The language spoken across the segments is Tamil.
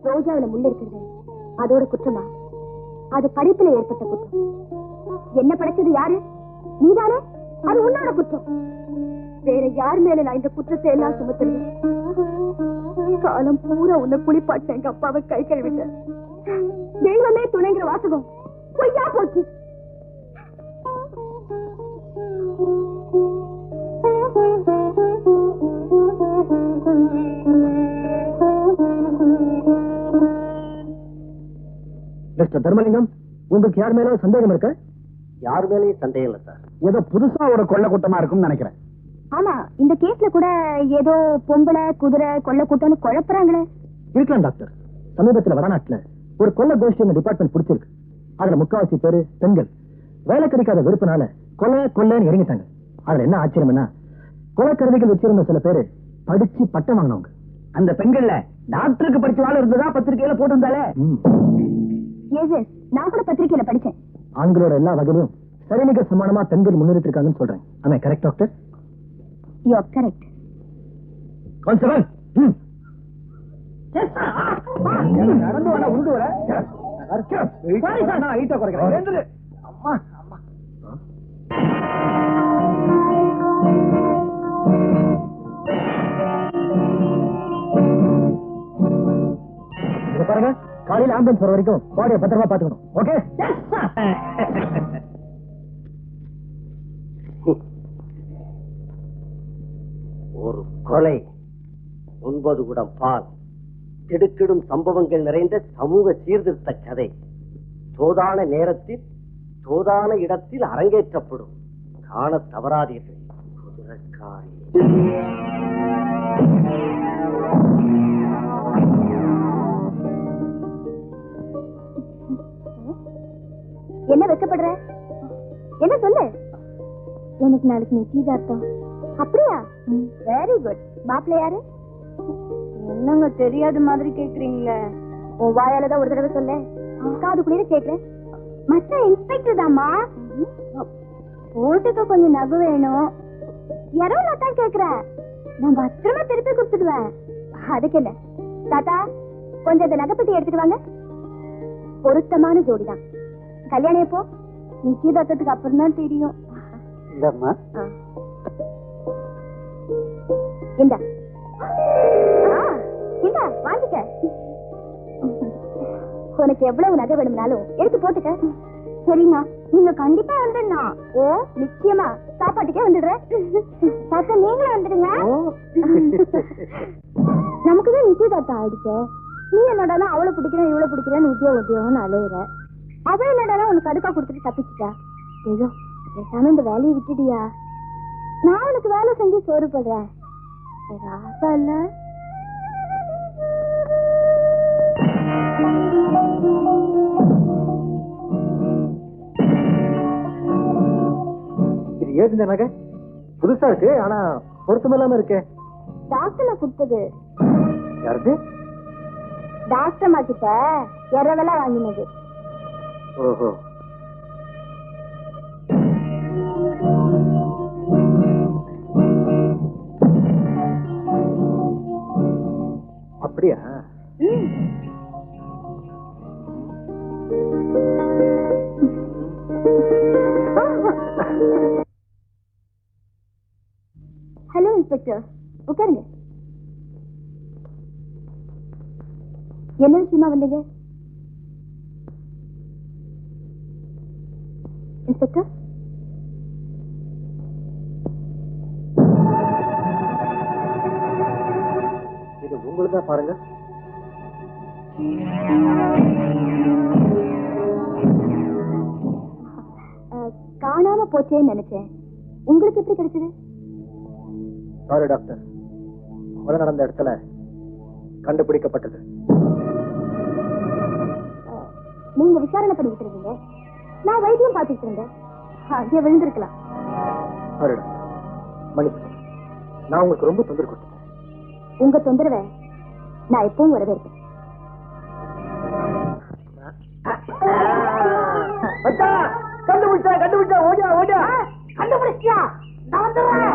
ரோஜாவில முள்ள இருக்கிறது அதோட குற்றமா? அது படைப்புல ஏற்பட்ட குற்றம். என்ன படைச்சது யாரு? நீதானே? அது உன்னோட குற்றம். வேற யார் மேல நான் இந்த குற்றத்தை எல்லாம் சுமத்துறது? காலம் பூரா உன்னை குளிப்பாட்ட எங்க அப்பாவை கை கழுவிட்டேன். தெய்வமே துணைங்கிற வாசகம் பொய்யா போச்சு. மிஸ்டர் தர்மலிங்கம், உங்களுக்கு யார் மேல சந்தேகம் இருக்க? யார் மேலேயும் சந்தேகம் இல்லை சார். ஏதோ புதுசா ஒரு கொள்ள கூட்டமா இருக்கும்னு நினைக்கிறேன். ஆமா, இந்த கேஸ்ல கூட ஏதோ பொம்பளை குதிரை கொள்ள கூட்டம்னு குழப்பறாங்களே. இருக்கலாம் டாக்டர். சமீபத்தில் வடநாட்டுல ஒரு கொள்ள கோஷ்டி டிபார்ட்மெண்ட் பிடிச்சிருக்கு. அதுல முக்காவாசி பேரு பெண்கள். வேலை கிடைக்காத வெறுப்புனால கொல்லைன்னு இறங்கிட்டாங்க. அதுல என்ன ஆச்சரியம்னா, கொலைக்கருவிகள் வச்சிருந்த சில பேரு படிச்சு பட்டம் வாங்கினவங்க. அந்த பெண்கள்ல டாக்டருக்கு படிச்ச வாழ இருந்ததா பத்திரிகையில போட்டிருந்தாலே. நான் கூட பத்திரிகையில படிச்சேன். ஆண்களோட எல்லா வகையிலும் சரிநிகர் சமானமா பெண்கள் முன்னேறிட்டு இருக்காங்கன்னு சொல்றேன். ஆமா, correct doctor? You are correct. Constable, நடந்து வர உண்டு வர ஹைட்டா குறைக்கிறேன். அம்மா அம்மா இத பாருங்க, காலையில ஆம்புலன்ஸ் வர வரைக்கும் பாடியை பத்திரமா பாத்துக்கணும். ஓகே? ஒரு கொலை, 9 குடம் பால், திடுக்கிடும் சம்பவங்கள் நிறைந்த சமூக சீர்திருத்த கதை தோதான நேரத்தில் தோதான இடத்தில் அரங்கேற்றப்படும். காண தவறாதீர்கள். குதிரைக்காரி. என்ன வெக்கப்படுற? என்ன சொல்லு. எனக்கு நாளைக்கு நிச்சயதார்த்தம். அப்படியா? Very good. மாப்பிள்ளை யாரு? என்னங்க தெரியாத மாதிரி கேக்குறீங்களே. உன் வாயாலதான் ஒரு தடவை சொல்ல. காது குளிர கேக்குறேன். மச்சா இன்ஸ்பெக்டர் தாமா. ஓட்டுக்கு கொஞ்சம் நகை வேணும். இரவுல தான் கேக்குறேன். நான் பத்திரமா திருப்பி கொடுத்துடுவேன். அதுக்கு என்ன தாத்தா, கொஞ்சம் அந்த நகைப்பட்டி எடுத்துட்டு வாங்க. பொருத்தமான ஜோடிதான். கல்யாணம் எப்போ? நிச்சயதார்த்தத்துக்கு அப்புறம் தான் தெரியும். இல்லம்மா, இந்த வாங்கிக்க. உனக்கு எவ்வளவு நகை வேணும்னாலும் எடுத்து போட்டுக்க. சரிம்மா, நீங்க கண்டிப்பா வந்துடுனா? ஓ நிச்சயமா. சாப்பாட்டுக்கே வந்துடுறேன். தாத்தா நீங்களும் வந்துடுங்க. நமக்குதான் நிச்சயதார்த்தம் ஆயிடுச்சு. நீ என்னடாலும் அவளை பிடிக்கிறேன் இவ்வளவு பிடிக்கிறேன்னு உத்தியோகம்னு அலையிற. அவ என்னடாலும் உனக்கு அடுக்கா கொடுத்துட்டு தப்பிச்சுட்டா. ஏதோ பேசாம இந்த வேலையை விட்டுடியா? நான் உனக்கு வேலை செஞ்சு சோறு போடுறேன். ராசா இல்ல? இது ஏது இந்த நகை? புதுசா இருக்கு, ஆனா பொருத்தமில்லாம இருக்கு. டாக்டர் கொடுத்தது. யாருக்கு? டாக்டர் கிட்ட இரவெல்லாம் வாங்கினது. ஓஹோ. அப்படியா? ஹலோ இன்ஸ்பெக்டர், உட்காருங்க. என்ன விஷயமா வந்தீங்க இன்ஸ்பெக்டர்? இது உங்களுக்கு தான் பாருங்க. காணாம போச்சேன்னு நினைச்சேன். உங்களுக்கு எப்படி கிடைச்சது? சாரி டாக்டர், கொலை நடந்த இடத்துல கண்டுபிடிக்கப்பட்டது. நீங்க விசாரணை பண்ணிட்டு இருந்தீங்க, நான் வைத்தியம் பார்த்துட்டு இருந்தேன். அங்கே விழுந்திருக்கலாம். சாரி டாக்டர், மன்னிச்சு. நான் உங்களுக்கு ரொம்ப தொந்தரவு கொடுத்தேன். உங்க தொந்தரவை நான் எப்பவும் வரவேற்பேன். கண்டுபிடிச்சா ஓடியா ஓடியா. கண்டுபிடிச்சியா? நான் வந்துடுறேன்.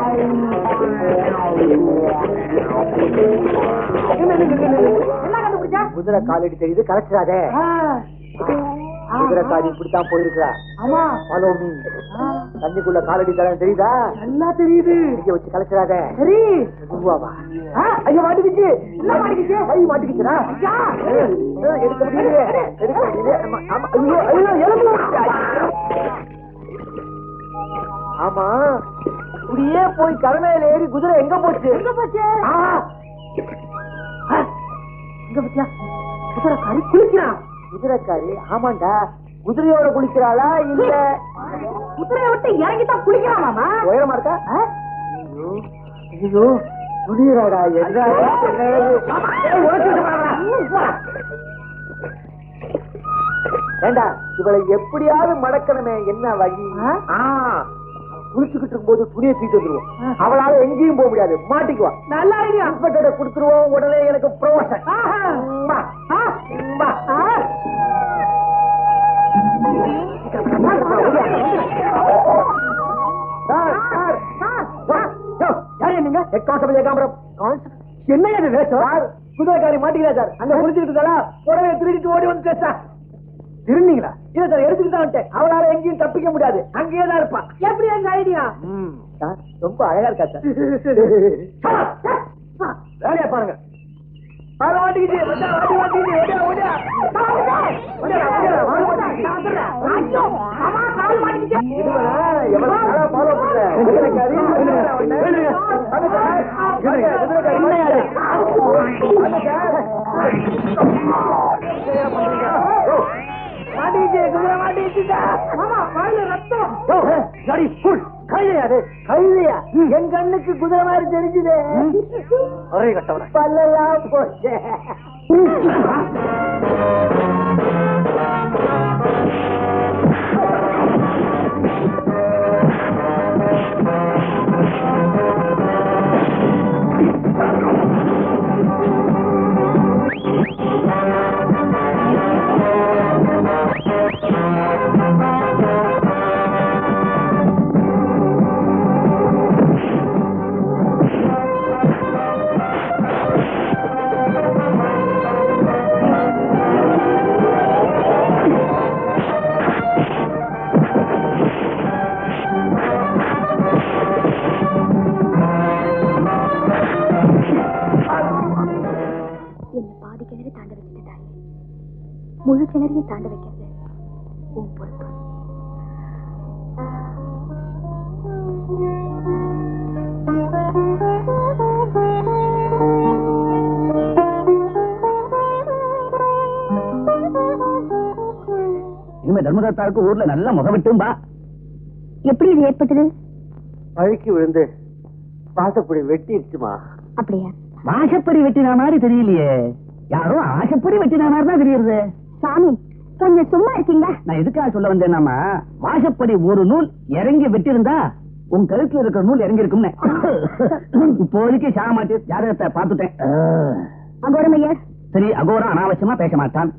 என்ன கண்டுபிடிச்சா? குதிரை காலடி தெரியுது, கலைச்சிடாதே. குதிரைக்காரி இப்படித்தான் போயிருக்கா. ஆமா, ஃபாலோ மீ. தண்ணிக்குள்ள காலடி தரம் தெரியுதா? நல்லா தெரியுது. இங்க வச்சு கலைச்சிடாத. சரி. மெதுவாவா. ஐயா மாட்டிக்கிச்சு. என்ன மாட்டிக்கிச்சு? கை மாட்டிக்கிச்சுடா. ஐயா எடுக்க முடியலையே, எடுக்க முடியலையே. ஆமா, ஐயோ ஐயோ, எலும்பு. ஆமா, இப்படியே போய் கரமையில ஏறி குதிரை எங்க போச்சு? எங்க போச்சு? எங்க போச்சா? குதிரைக்காரி குளிக்கிறான். குதிரைக்காரி? ஆமாண்டா. குதிரையோட குளிக்கிறாளா இல்ல குதிரையை விட்டு இறங்கித்தான் குளிக்கலாமா? உயரமா இருக்கா? ஐயோ ஐயோ, துணியராடா. என்ன ஏண்டா, இவளை எப்படியாவது மடக்கணுமே, என்ன வழி? குளிச்சுக்கிட்டு இருக்கும்போது துணியை தூக்கிட்டு வந்துருவோம். அவளால எங்கேயும் போக முடியாது, மாட்டிக்குவா. நல்ல ஐடியா. இன்ஸ்பெக்டரை கொடுத்துருவோம், உடனே எனக்கு ப்ரொமோஷன். என்ன வேஷம்? குதிரைக்காரி மாட்டிக்கிறா சார். அங்க குளிச்சுக்கிட்டு உடனே திருடிட்டு ஓடி வந்து சார். திருநீங்களா? இல்ல சார், எடுத்துக்கிட்டு தான் வந்துட்டேன். அவளால எங்கேயும் தப்பிக்க முடியாது, அங்கேயே தான் இருப்பான். எப்படி எங்க ஐடியா? ரொம்ப அழகா இருக்கா சார். வேலையா பாருங்க. என் கண்ணுக்கு குதிரை மாதிரி தெரிஞ்சுது. ஒரே கட்டவன பல்லெல்லாம் போச்சு. முழு கிணறையும் தாண்ட வைக்கிறது உன் பொறுப்பு. இனிமே தர்மதத்தாருக்கு ஊர்ல நல்ல முகவிட்டும் பா. எப்படி இது ஏற்பட்டது? அழுக்கி விழுந்து பாசப்படி வெட்டிடுச்சுமா. அப்படியா? வாசப்படி வெட்டின மாதிரி தெரியலையே, யாரும் ஆசைப்படி வெட்டின மாதிரி தான் தெரியுது. சாமி, கொஞ்சம் சும்மா இருக்கீங்களா? நான் எதுக்காக சொல்ல வந்தேன்னா, வாசப்படி ஒரு நூல் இறங்கி வெட்டிருந்தா உன் கழுத்துல இருக்கிற நூல் இறங்கி இருக்கும்னு. இப்போதைக்கு சாக மாட்டேன், ஜாதகத்தை பார்த்துட்டேன். அகோரமையா? சரி, அகோரம் அனாவசியமா பேச மாட்டான்.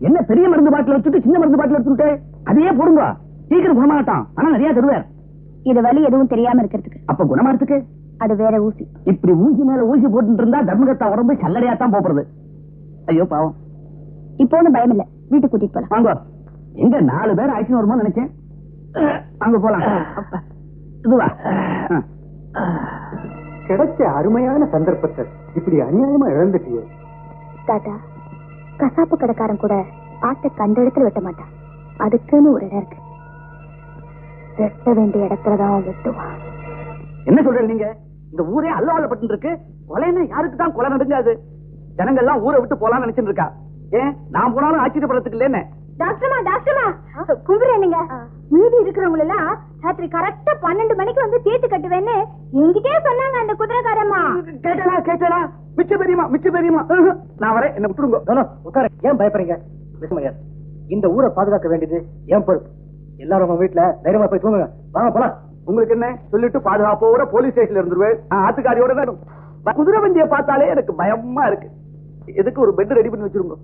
என்ன பெரிய மருந்து பாட்டில் வச்சுட்டு சின்ன மருந்து பாட்டில் எடுத்துட்டு அதையே போடுங்க, சீக்கிரம் குணமாகட்டான். ஆனா நிறைய தருவார். இது வலி எதுவும் தெரியாம இருக்கிறதுக்கு. அப்ப குணமாறதுக்கு அது வேற ஊசி. இப்படி ஊசி மேல ஊசி போட்டு இருந்தா தர்மகத்தா உடம்பு சல்லடையாத்தான் போறது. ஐயோ பாவம். இப்போ ஒண்ணும் பயம் இல்ல, வீட்டுக்கு கூட்டிட்டு போலாம். வாங்க. எங்க 4 பேர் ஆயிடுச்சு வருமா நினைச்சேன். அங்க போலாம். இதுவா கிடைச்ச அருமையான சந்தர்ப்பத்தை இப்படி அநியாயமா இழந்துட்டியே. தாத்தா, கசாப்பு கடைக்காரன் கூட ஆட்டை கண்ட இடத்துல வெட்ட மாட்டான். அதுக்குன்னு ஒரு இடம் இருக்கு. வெட்ட வேண்டிய இடத்துலதான் வெட்டுவான். என்ன சொல்றீங்க நீங்க? இந்த ஊரே அல்லவல்லப்பட்டு இருக்கு. கொலைன்னு யாருக்கு தான் கொலை நடங்காது? ஜனங்கள் எல்லாம் ஊரை விட்டு போலாம்னு நினைச்சிட்டு இருக்கா. ஏன் நான் போனாலும் ஆச்சரியப்படுறதுக்கு இல்லன்னு? டாக்டர்மா, டாக்டர்மா கும்பிடுறேனுங்க. மீதி இருக்கிறவங்க எல்லாம் ராத்திரி கரெக்டா 12 மணிக்கு வந்து தீர்த்து கட்டுவேன்னு என்கிட்டே சொன்னாங்க அந்த குதிரைக்காரம்மா. கேட்டா மிச்ச பெரியமா நான் வரேன், என்ன விட்டுருங்க. உட்கார. ஏன் பயப்படுறீங்க? விஸ்மயர், இந்த ஊரை பாதுகாக்க வேண்டியது என் பொறுப்பு. எல்லாரும் உங்க வீட்டுல தைரியமா போய் தூங்குங்க. வாங்க போலாம். உங்களுக்கு என்ன சொல்லிட்டு பாதுகாப்போட போலீஸ் ஸ்டேஷன்ல இருந்துருவேன். ஆத்துக்காரியோட வேணும். குதிரை வண்டியை பார்த்தாலே எனக்கு பயமா இருக்கு. எதுக்கு ஒரு பெட் ரெடி பண்ணி வச்சிருங்க.